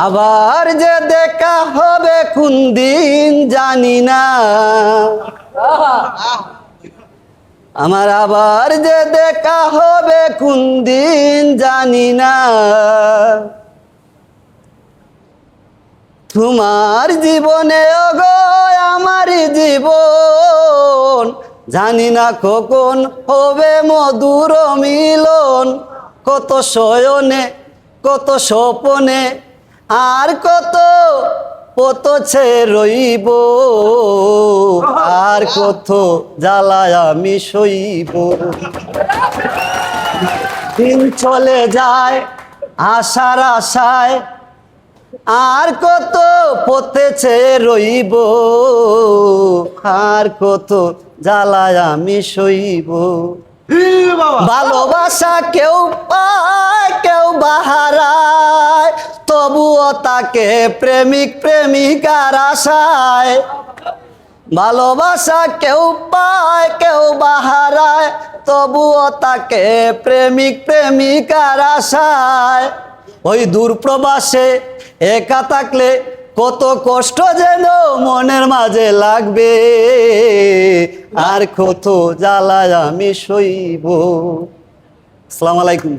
আবার যে দেখা হবে কোন দিন জানি না, আমার আবার যে দেখা হবে কোন দিন জানি না। তোমার জীবনে ওগো আমার জীবন, জানি না কখন হবে মধুর মিলন। কত শয়নে কত স্বপনে আর কত পতছে রইব, আর কত জ্বালায় আমি সইব। দিন চলে যায় আশার আশায়, আর কত পথেছে রইব, আর কত জ্বালায় আমি সইব। ভালোবাসা কেউ পায় কেউ বাহারায়, তবুও তাকে প্রেমিক প্রেমিকার আশায়। ভালোবাসা কেউ পায় কেউ বাহারায়, তবুও তাকে প্রেমিক প্রেমিকার আশায়। ওই দূর প্রবাসে একা থাকলে কত কষ্ট যেন মনের মাঝে লাগবে, আর কত জ্বালায় আমি সইব। আসসালামু আলাইকুম।